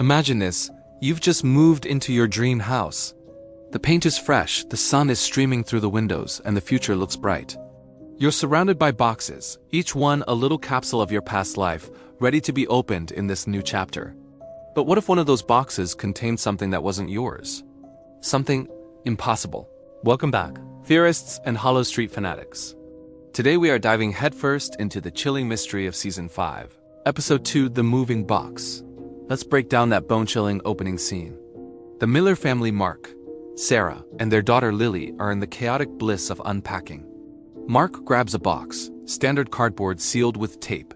Imagine this, you've just moved into your dream house. The paint is fresh, the sun is streaming through the windows, and the future looks bright. You're surrounded by boxes, each one a little capsule of your past life, ready to be opened in this new chapter. But what if one of those boxes contained something that wasn't yours? Something impossible. Welcome back, theorists and Hollow Street fanatics. Today we are diving headfirst into the chilling mystery of Season 5, Episode 2, The Moving Box. Let's break down that bone-chilling opening scene. The Miller family, Mark, Sarah, and their daughter Lily are in the chaotic bliss of unpacking. Mark grabs a box, standard cardboard sealed with tape.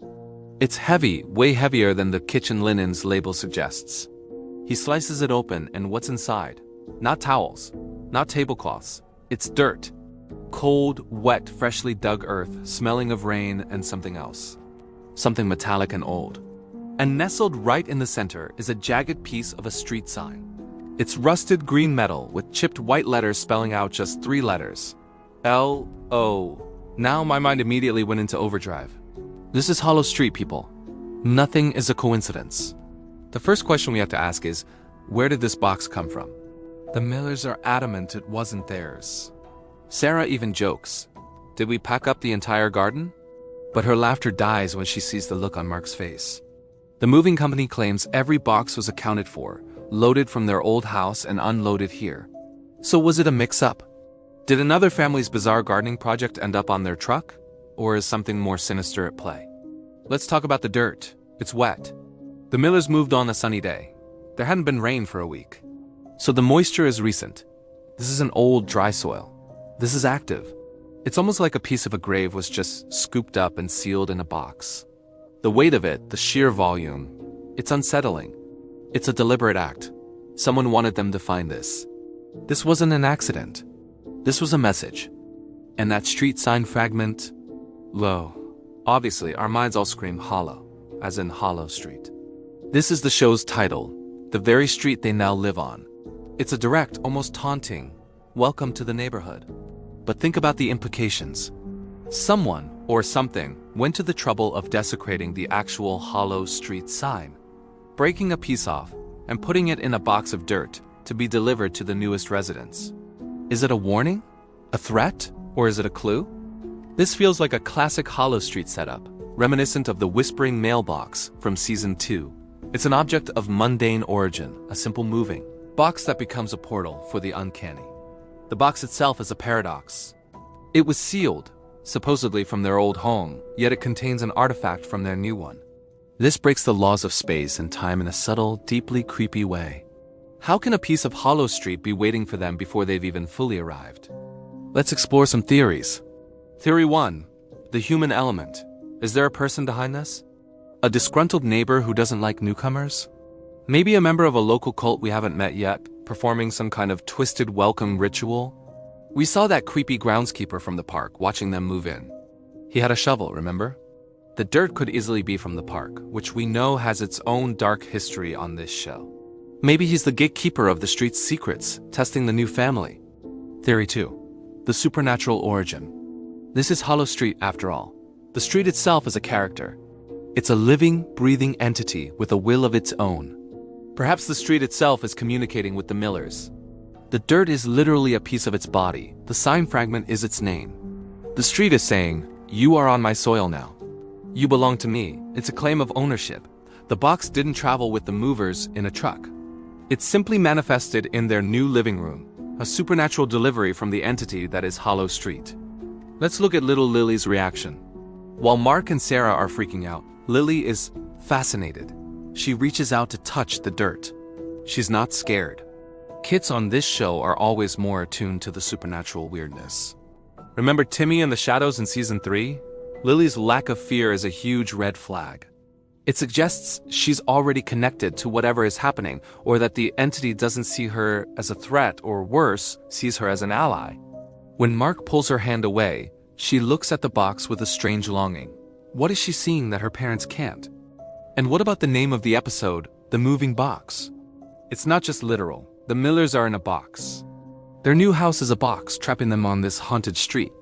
It's heavy, way heavier than the kitchen linens label suggests. He slices it open, and what's inside? Not towels, not tablecloths, it's dirt. Cold, wet, freshly dug earth, smelling of rain and something else. Something metallic and old. And nestled right in the center is a jagged piece of a street sign. It's rusted green metal with chipped white letters spelling out just 3 letters. L-O. Now my mind immediately went into overdrive. This is Hollow Street, people. Nothing is a coincidence. The first question we have to ask is, where did this box come from? The Millers are adamant it wasn't theirs. Sarah even jokes, "Did we pack up the entire garden?" But her laughter dies when she sees the look on Mark's face. The moving company claims every box was accounted for, loaded from their old house and unloaded here. So was it a mix-up? Did another family's bizarre gardening project end up on their truck? Or is something more sinister at play? Let's talk about the dirt. It's wet. The Millers moved on a sunny day. There hadn't been rain for a week. So the moisture is recent. This isn't old, dry soil. This is active. It's almost like a piece of a grave was just scooped up and sealed in a box. The weight of it, the sheer volume, it's unsettling. It's a deliberate act. Someone wanted them to find this. This wasn't an accident. This was a message. And that street sign fragment, lo. Obviously, our minds all scream hollow, as in Hollow Street. This is the show's title, the very street they now live on. It's a direct, almost taunting, welcome to the neighborhood. But think about the implications. Someone, or something, went to the trouble of desecrating the actual Hollow Street sign, breaking a piece off, and putting it in a box of dirt to be delivered to the newest residents. Is it a warning? A threat? Or is it a clue? This feels like a classic Hollow Street setup, reminiscent of the Whispering Mailbox from Season 2. It's an object of mundane origin, a simple moving box that becomes a portal for the uncanny. The box itself is a paradox. It was sealed, supposedly from their old home, yet it contains an artifact from their new one. This breaks the laws of space and time in a subtle, deeply creepy way. How can a piece of Hollow Street be waiting for them before they've even fully arrived? Let's explore some theories. Theory 1. The human element. Is there a person behind this? A disgruntled neighbor who doesn't like newcomers? Maybe a member of a local cult we haven't met yet, performing some kind of twisted welcome ritual? We saw that creepy groundskeeper from the park watching them move in. He had a shovel, remember? The dirt could easily be from the park, which we know has its own dark history on this show. Maybe he's the gatekeeper of the street's secrets, testing the new family. Theory 2. The supernatural origin. This is Hollow Street after all. The street itself is a character. It's a living, breathing entity with a will of its own. Perhaps the street itself is communicating with the Millers. The dirt is literally a piece of its body. The sign fragment is its name. The street is saying, "You are on my soil now. You belong to me." It's a claim of ownership. The box didn't travel with the movers in a truck. It simply manifested in their new living room, a supernatural delivery from the entity that is Hollow Street. Let's look at little Lily's reaction. While Mark and Sarah are freaking out, Lily is fascinated. She reaches out to touch the dirt. She's not scared. Kids on this show are always more attuned to the supernatural weirdness. Remember Timmy and the shadows in Season 3? Lily's lack of fear is a huge red flag. It suggests she's already connected to whatever is happening, or that the entity doesn't see her as a threat, or worse, sees her as an ally. When Mark pulls her hand away, she looks at the box with a strange longing. What is she seeing that her parents can't? And what about the name of the episode, The Moving Box? It's not just literal. The Millers are in a box. Their new house is a box, trapping them on this haunted street.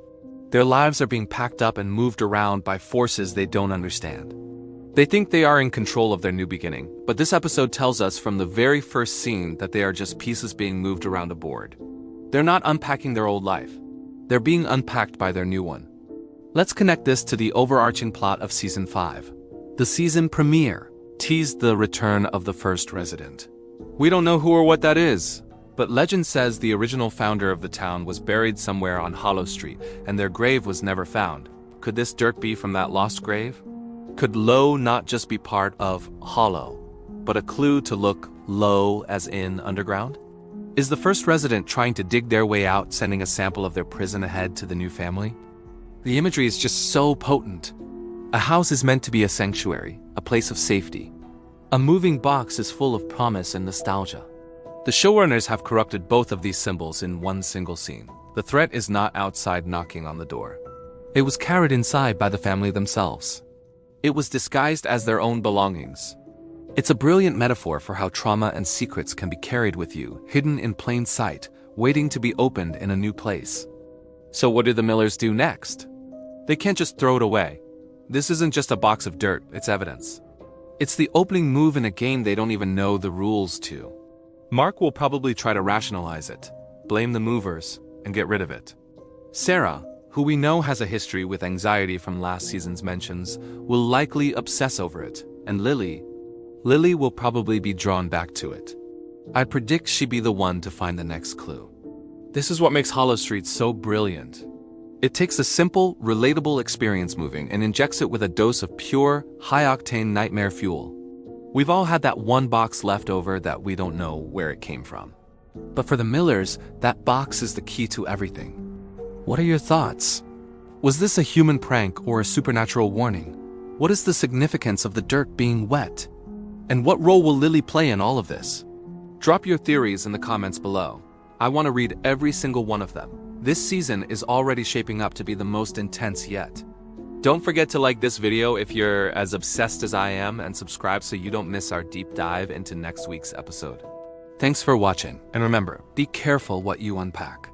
Their lives are being packed up and moved around by forces they don't understand. They think they are in control of their new beginning, but this episode tells us from the very first scene that they are just pieces being moved around a board. They're not unpacking their old life. They're being unpacked by their new one. Let's connect this to the overarching plot of Season 5. The season premiere teased the return of the first resident. We don't know who or what that is, but legend says the original founder of the town was buried somewhere on Hollow Street, and their grave was never found. Could this dirt be from that lost grave? Could low not just be part of hollow, but a clue to look low as in underground? Is the first resident trying to dig their way out, sending a sample of their prison ahead to the new family? The imagery is just so potent. A house is meant to be a sanctuary, a place of safety. A moving box is full of promise and nostalgia. The showrunners have corrupted both of these symbols in one single scene. The threat is not outside knocking on the door. It was carried inside by the family themselves. It was disguised as their own belongings. It's a brilliant metaphor for how trauma and secrets can be carried with you, hidden in plain sight, waiting to be opened in a new place. So what do the Millers do next? They can't just throw it away. This isn't just a box of dirt, it's evidence. It's the opening move in a game they don't even know the rules to. Mark will probably try to rationalize it, blame the movers, and get rid of it. Sarah, who we know has a history with anxiety from last season's mentions, will likely obsess over it, and Lily will probably be drawn back to it. I predict she'd be the one to find the next clue. This is what makes Hollow Street so brilliant. It takes a simple, relatable experience moving and injects it with a dose of pure, high-octane nightmare fuel. We've all had that one box left over that we don't know where it came from. But for the Millers, that box is the key to everything. What are your thoughts? Was this a human prank or a supernatural warning? What is the significance of the dirt being wet? And what role will Lily play in all of this? Drop your theories in the comments below. I want to read every single one of them. This season is already shaping up to be the most intense yet. Don't forget to like this video if you're as obsessed as I am, and subscribe so you don't miss our deep dive into next week's episode. Thanks for watching, and remember, be careful what you unpack.